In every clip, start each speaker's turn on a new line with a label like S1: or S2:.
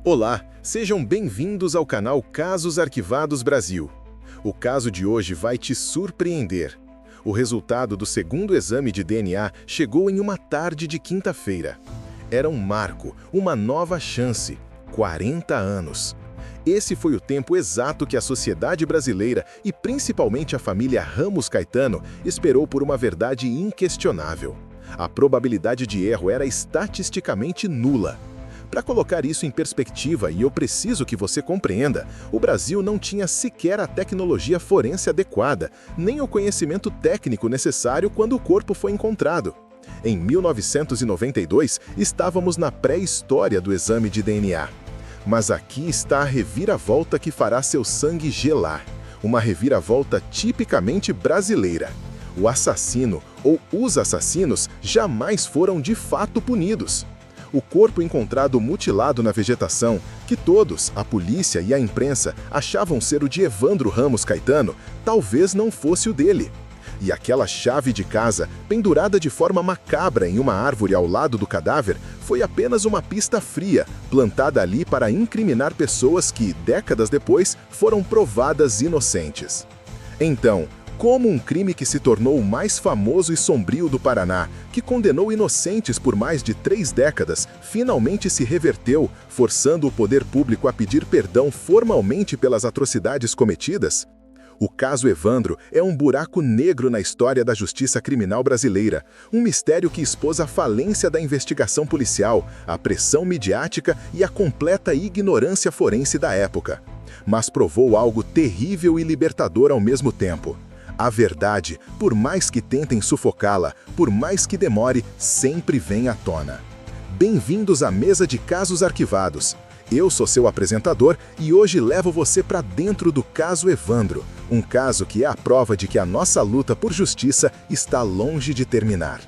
S1: Olá, sejam bem-vindos ao canal Casos Arquivados Brasil. O caso de hoje vai te surpreender. O resultado do segundo exame de DNA chegou em uma tarde de quinta-feira. Era um marco, uma nova chance. 40 anos. Esse foi o tempo exato que a sociedade brasileira e principalmente a família Ramos Caetano esperou por uma verdade inquestionável. A probabilidade de erro era estatisticamente nula. Para colocar isso em perspectiva, e eu preciso que você compreenda, o Brasil não tinha sequer a tecnologia forense adequada, nem o conhecimento técnico necessário quando o corpo foi encontrado. Em 1992, estávamos na pré-história do exame de DNA. Mas aqui está a reviravolta que fará seu sangue gelar. Uma reviravolta tipicamente brasileira. O assassino, ou os assassinos, jamais foram de fato punidos. O corpo encontrado mutilado na vegetação, que todos, a polícia e a imprensa, achavam ser o de Evandro Ramos Caetano, talvez não fosse o dele. E aquela chave de casa, pendurada de forma macabra em uma árvore ao lado do cadáver, foi apenas uma pista fria, plantada ali para incriminar pessoas que, décadas depois, foram provadas inocentes. Então, como um crime que se tornou o mais famoso e sombrio do Paraná, que condenou inocentes por mais de 3 décadas, finalmente se reverteu, forçando o poder público a pedir perdão formalmente pelas atrocidades cometidas? O caso Evandro é um buraco negro na história da justiça criminal brasileira, um mistério que expôs a falência da investigação policial, a pressão midiática e a completa ignorância forense da época. Mas provou algo terrível e libertador ao mesmo tempo. A verdade, por mais que tentem sufocá-la, por mais que demore, sempre vem à tona. Bem-vindos à mesa de casos arquivados. Eu sou seu apresentador e hoje levo você para dentro do caso Evandro, um caso que é a prova de que a nossa luta por justiça está longe de terminar.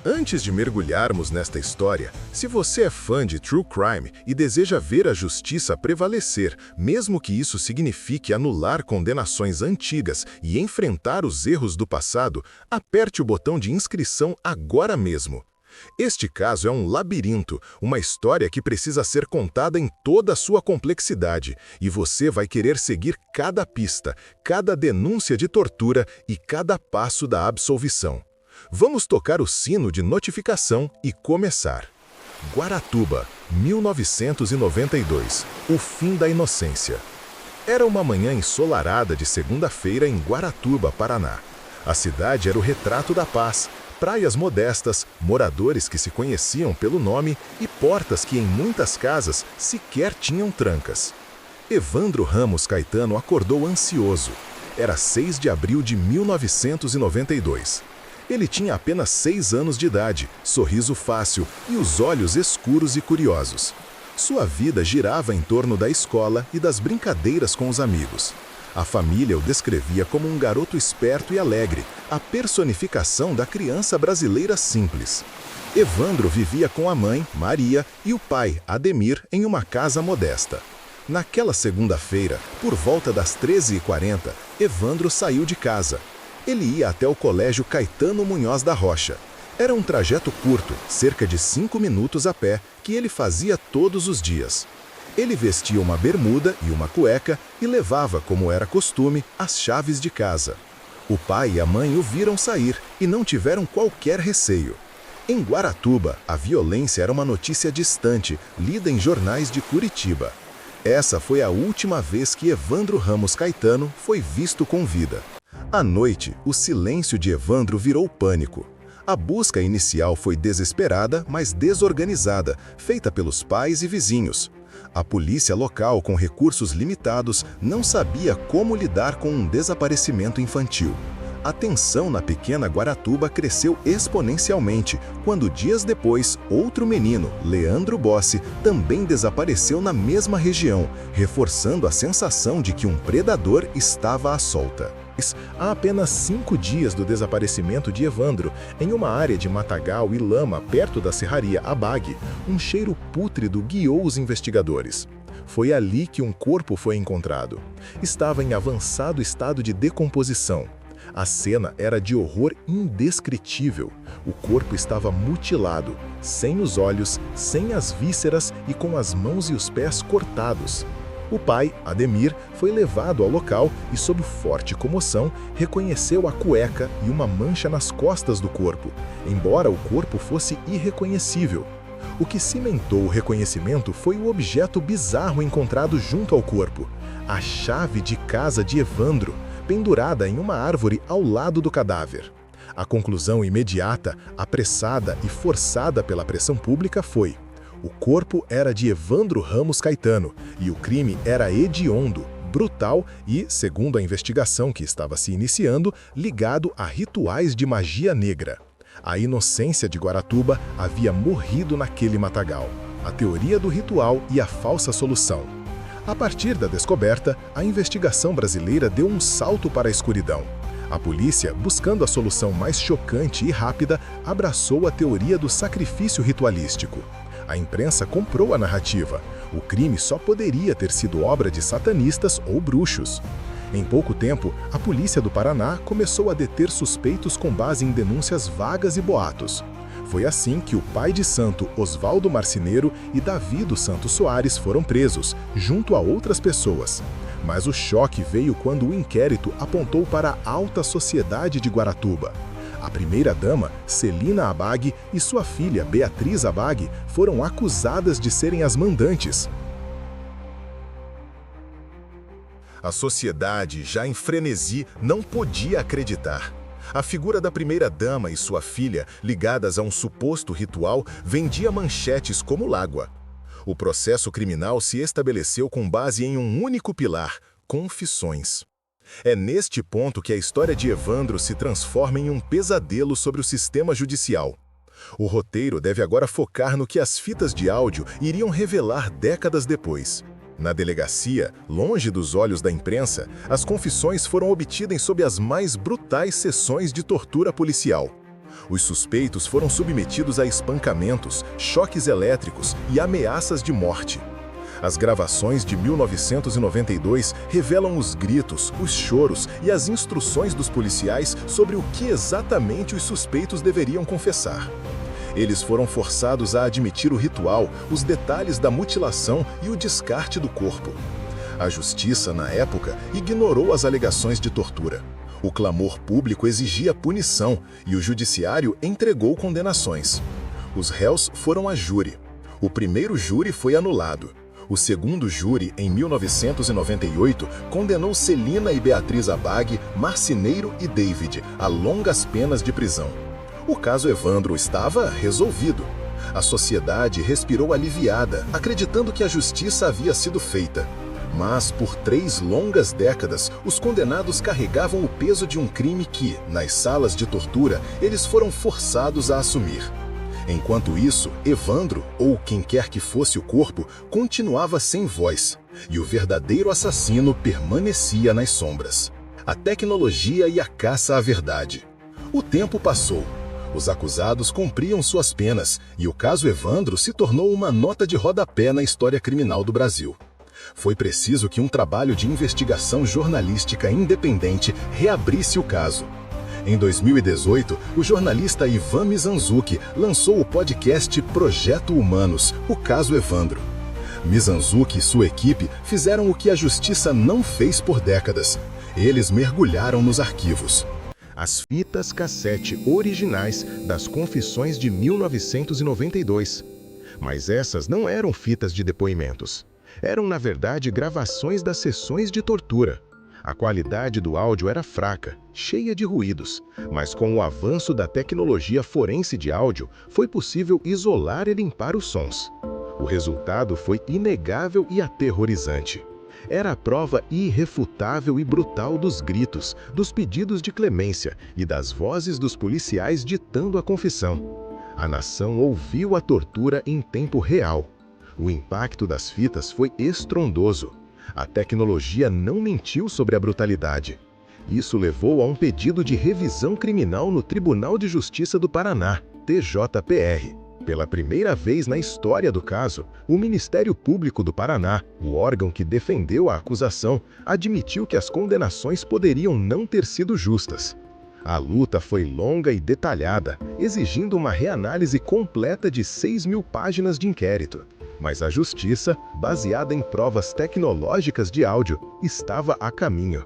S1: Antes de mergulharmos nesta história, se você é fã de True Crime e deseja ver a justiça prevalecer, mesmo que isso signifique anular condenações antigas e enfrentar os erros do passado, aperte o botão de inscrição agora mesmo. Este caso é um labirinto, uma história que precisa ser contada em toda a sua complexidade, e você vai querer seguir cada pista, cada denúncia de tortura e cada passo da absolvição. Vamos tocar o sino de notificação e começar. Guaratuba, 1992. O fim da inocência. Era uma manhã ensolarada de segunda-feira em Guaratuba, Paraná. A cidade era o retrato da paz. Praias modestas, moradores que se conheciam pelo nome e portas que em muitas casas sequer tinham trancas. Evandro Ramos Caetano acordou ansioso. Era 6 de abril de 1992. Ele tinha apenas 6 anos de idade, sorriso fácil e os olhos escuros e curiosos. Sua vida girava em torno da escola e das brincadeiras com os amigos. A família o descrevia como um garoto esperto e alegre, a personificação da criança brasileira simples. Evandro vivia com a mãe, Maria, e o pai, Ademir, em uma casa modesta. Naquela segunda-feira, por volta das 13h40, Evandro saiu de casa. Ele ia até o Colégio Caetano Munhoz da Rocha. Era um trajeto curto, cerca de 5 minutos a pé, que ele fazia todos os dias. Ele vestia uma bermuda e uma cueca e levava, como era costume, as chaves de casa. O pai e a mãe o viram sair e não tiveram qualquer receio. Em Guaratuba, a violência era uma notícia distante, lida em jornais de Curitiba. Essa foi a última vez que Evandro Ramos Caetano foi visto com vida. À noite, o silêncio de Evandro virou pânico. A busca inicial foi desesperada, mas desorganizada, feita pelos pais e vizinhos. A polícia local, com recursos limitados, não sabia como lidar com um desaparecimento infantil. A tensão na pequena Guaratuba cresceu exponencialmente, quando dias depois, outro menino, Leandro Bossi, também desapareceu na mesma região, reforçando a sensação de que um predador estava à solta. Há apenas 5 dias do desaparecimento de Evandro, em uma área de matagal e lama perto da serraria Abag, um cheiro pútrido guiou os investigadores. Foi ali que um corpo foi encontrado. Estava em avançado estado de decomposição. A cena era de horror indescritível. O corpo estava mutilado, sem os olhos, sem as vísceras e com as mãos e os pés cortados. O pai, Ademir, foi levado ao local e, sob forte comoção, reconheceu a cueca e uma mancha nas costas do corpo, embora o corpo fosse irreconhecível. O que cimentou o reconhecimento foi o objeto bizarro encontrado junto ao corpo, a chave de casa de Evandro, pendurada em uma árvore ao lado do cadáver. A conclusão imediata, apressada e forçada pela pressão pública foi: o corpo era de Evandro Ramos Caetano e o crime era hediondo, brutal e, segundo a investigação que estava se iniciando, ligado a rituais de magia negra. A inocência de Guaratuba havia morrido naquele matagal. A teoria do ritual e a falsa solução. A partir da descoberta, a investigação brasileira deu um salto para a escuridão. A polícia, buscando a solução mais chocante e rápida, abraçou a teoria do sacrifício ritualístico. A imprensa comprou a narrativa. O crime só poderia ter sido obra de satanistas ou bruxos. Em pouco tempo, a polícia do Paraná começou a deter suspeitos com base em denúncias vagas e boatos. Foi assim que o pai de santo Oswaldo Marceneiro e Davi dos Santos Soares foram presos, junto a outras pessoas. Mas o choque veio quando o inquérito apontou para a alta sociedade de Guaratuba. A primeira-dama, Celina Abag, e sua filha, Beatriz Abag, foram acusadas de serem as mandantes. A sociedade, já em frenesi, não podia acreditar. A figura da primeira-dama e sua filha, ligadas a um suposto ritual, vendia manchetes como lágua. O processo criminal se estabeleceu com base em um único pilar: confissões. É neste ponto que a história de Evandro se transforma em um pesadelo sobre o sistema judicial. O roteiro deve agora focar no que as fitas de áudio iriam revelar décadas depois. Na delegacia, longe dos olhos da imprensa, as confissões foram obtidas sob as mais brutais sessões de tortura policial. Os suspeitos foram submetidos a espancamentos, choques elétricos e ameaças de morte. As gravações de 1992 revelam os gritos, os choros e as instruções dos policiais sobre o que exatamente os suspeitos deveriam confessar. Eles foram forçados a admitir o ritual, os detalhes da mutilação e o descarte do corpo. A justiça, na época, ignorou as alegações de tortura. O clamor público exigia punição e o judiciário entregou condenações. Os réus foram a júri. O primeiro júri foi anulado. O segundo júri, em 1998, condenou Celina e Beatriz Abag, Marceneiro e David a longas penas de prisão. O caso Evandro estava resolvido. A sociedade respirou aliviada, acreditando que a justiça havia sido feita. Mas, por 3 longas décadas, os condenados carregavam o peso de um crime que, nas salas de tortura, eles foram forçados a assumir. Enquanto isso, Evandro, ou quem quer que fosse o corpo, continuava sem voz, e o verdadeiro assassino permanecia nas sombras. A tecnologia e a caça à verdade. O tempo passou. Os acusados cumpriam suas penas, e o caso Evandro se tornou uma nota de rodapé na história criminal do Brasil. Foi preciso que um trabalho de investigação jornalística independente reabrisse o caso. Em 2018, o jornalista Ivan Mizanzuki lançou o podcast Projeto Humanos, o caso Evandro. Mizanzuki e sua equipe fizeram o que a justiça não fez por décadas. Eles mergulharam nos arquivos. As fitas cassete originais das confissões de 1992. Mas essas não eram fitas de depoimentos. Eram, na verdade, gravações das sessões de tortura. A qualidade do áudio era fraca, cheia de ruídos, mas com o avanço da tecnologia forense de áudio, foi possível isolar e limpar os sons. O resultado foi inegável e aterrorizante. Era a prova irrefutável e brutal dos gritos, dos pedidos de clemência e das vozes dos policiais ditando a confissão. A nação ouviu a tortura em tempo real. O impacto das fitas foi estrondoso. A tecnologia não mentiu sobre a brutalidade. Isso levou a um pedido de revisão criminal no Tribunal de Justiça do Paraná, TJPR. Pela primeira vez na história do caso, o Ministério Público do Paraná, o órgão que defendeu a acusação, admitiu que as condenações poderiam não ter sido justas. A luta foi longa e detalhada, exigindo uma reanálise completa de 6.000 páginas de inquérito. Mas a justiça, baseada em provas tecnológicas de áudio, estava a caminho.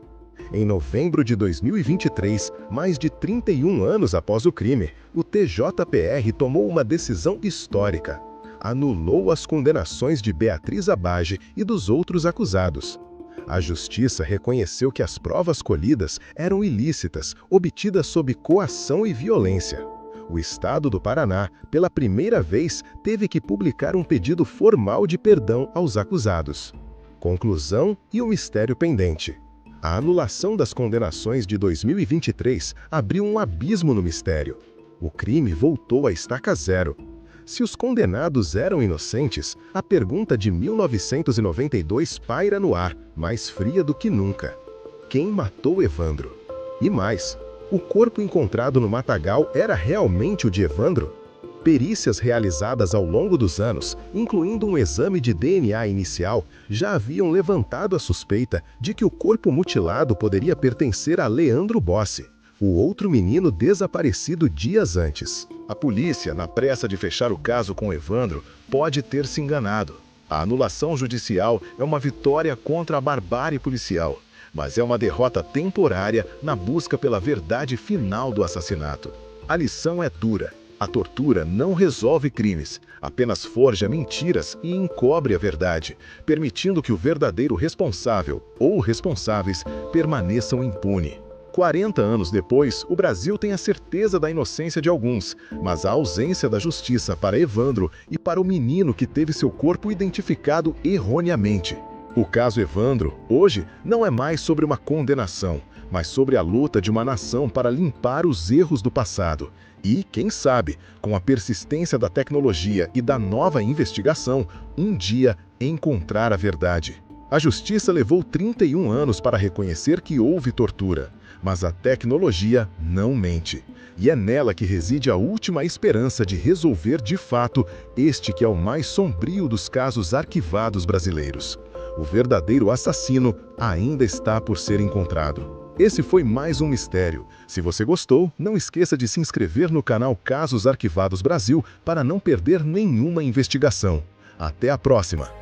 S1: Em novembro de 2023, mais de 31 anos após o crime, o TJPR tomou uma decisão histórica. Anulou as condenações de Beatriz Abage e dos outros acusados. A justiça reconheceu que as provas colhidas eram ilícitas, obtidas sob coação e violência. O Estado do Paraná, pela primeira vez, teve que publicar um pedido formal de perdão aos acusados. Conclusão e o mistério pendente. A anulação das condenações de 2023 abriu um abismo no mistério. O crime voltou à estaca zero. Se os condenados eram inocentes, a pergunta de 1992 paira no ar, mais fria do que nunca. Quem matou Evandro? E mais, o corpo encontrado no matagal era realmente o de Evandro? Perícias realizadas ao longo dos anos, incluindo um exame de DNA inicial, já haviam levantado a suspeita de que o corpo mutilado poderia pertencer a Leandro Bossi, o outro menino desaparecido dias antes. A polícia, na pressa de fechar o caso com Evandro, pode ter se enganado. A anulação judicial é uma vitória contra a barbárie policial, mas é uma derrota temporária na busca pela verdade final do assassinato. A lição é dura. A tortura não resolve crimes, apenas forja mentiras e encobre a verdade, permitindo que o verdadeiro responsável ou responsáveis permaneçam impunes. 40 anos depois, o Brasil tem a certeza da inocência de alguns, mas a ausência da justiça para Evandro e para o menino que teve seu corpo identificado erroneamente. O caso Evandro, hoje, não é mais sobre uma condenação, mas sobre a luta de uma nação para limpar os erros do passado. E, quem sabe, com a persistência da tecnologia e da nova investigação, um dia encontrar a verdade. A justiça levou 31 anos para reconhecer que houve tortura, mas a tecnologia não mente. E é nela que reside a última esperança de resolver de fato este que é o mais sombrio dos casos arquivados brasileiros. O verdadeiro assassino ainda está por ser encontrado. Esse foi mais um mistério. Se você gostou, não esqueça de se inscrever no canal Casos Arquivados Brasil para não perder nenhuma investigação. Até a próxima!